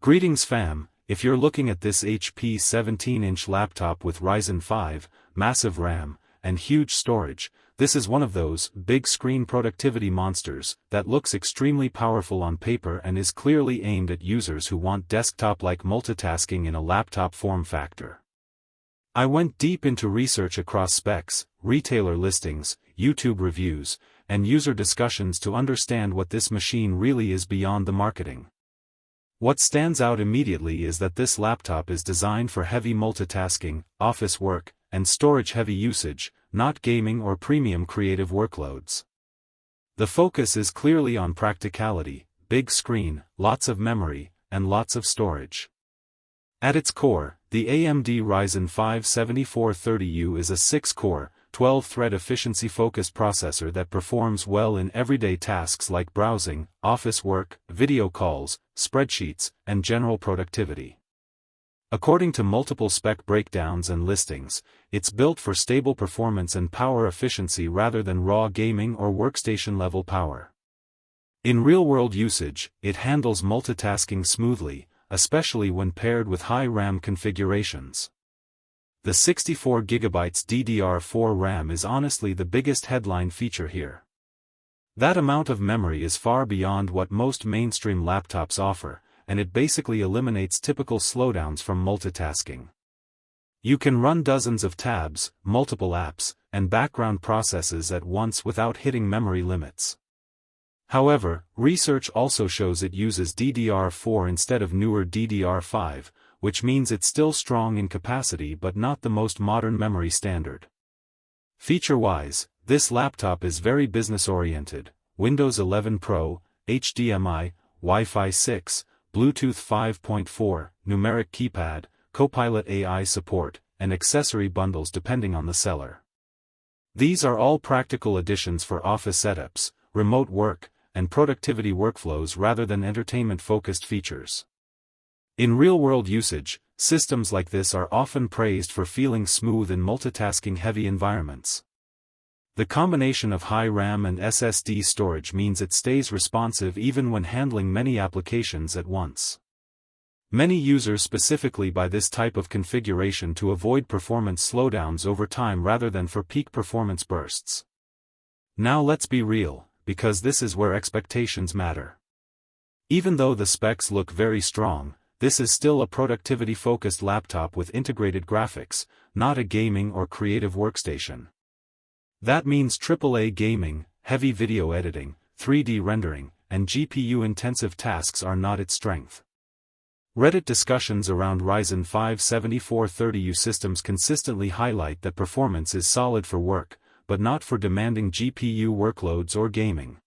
Greetings fam, if you're looking at this HP 17-inch laptop with Ryzen 5, massive RAM, and huge storage, this is one of those big screen productivity monsters that looks extremely powerful on paper and is clearly aimed at users who want desktop-like multitasking in a laptop form factor. I went deep into research across specs, retailer listings, YouTube reviews, and user discussions to understand what this machine really is beyond the marketing. What stands out immediately is that this laptop is designed for heavy multitasking, office work, and storage-heavy usage, not gaming or premium creative workloads. The focus is clearly on practicality, big screen, lots of memory, and lots of storage. At its core, the AMD Ryzen 5 7430U is a 6-core, 12-thread efficiency-focused processor that performs well in everyday tasks like browsing, office work, video calls, spreadsheets, and general productivity. According to multiple spec breakdowns and listings, it's built for stable performance and power efficiency rather than raw gaming or workstation-level power. In real-world usage, it handles multitasking smoothly, especially when paired with high RAM configurations. The 64GB DDR4 RAM is honestly the biggest headline feature here. That amount of memory is far beyond what most mainstream laptops offer, and it basically eliminates typical slowdowns from multitasking. You can run dozens of tabs, multiple apps, and background processes at once without hitting memory limits. However, research also shows it uses DDR4 instead of newer DDR5, which means it's still strong in capacity but not the most modern memory standard. Feature-wise, this laptop is very business-oriented: Windows 11 Pro, HDMI, Wi-Fi 6, Bluetooth 5.4, numeric keypad, Copilot AI support, and accessory bundles depending on the seller. These are all practical additions for office setups, remote work, and productivity workflows rather than entertainment-focused features. In real-world usage, systems like this are often praised for feeling smooth in multitasking-heavy environments. The combination of high RAM and SSD storage means it stays responsive even when handling many applications at once. Many users specifically buy this type of configuration to avoid performance slowdowns over time rather than for peak performance bursts. Now let's be real, because this is where expectations matter. Even though the specs look very strong, this is still a productivity-focused laptop with integrated graphics, not a gaming or creative workstation. That means AAA gaming, heavy video editing, 3D rendering, and GPU-intensive tasks are not its strength. Reddit discussions around Ryzen 5 7430U systems consistently highlight that performance is solid for work, but not for demanding GPU workloads or gaming.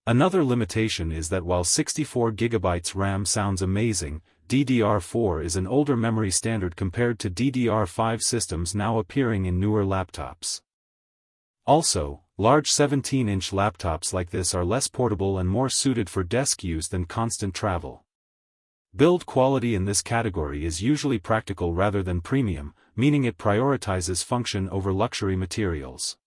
Another limitation is that while 64GB RAM sounds amazing, DDR4 is an older memory standard compared to DDR5 systems now appearing in newer laptops. Also, large 17-inch laptops like this are less portable and more suited for desk use than constant travel. Build quality in this category is usually practical rather than premium, meaning it prioritizes function over luxury materials.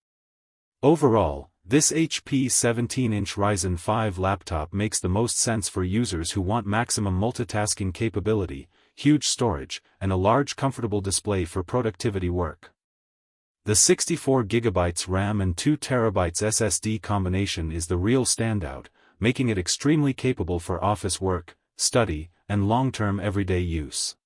Overall, this HP 17-inch Ryzen 5 laptop makes the most sense for users who want maximum multitasking capability, huge storage, and a large comfortable display for productivity work. The 64GB RAM and 2TB SSD combination is the real standout, making it extremely capable for office work, study, and long-term everyday use.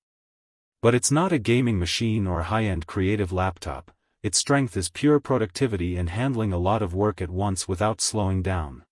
But it's not a gaming machine or high-end creative laptop. Its strength is pure productivity and handling a lot of work at once without slowing down.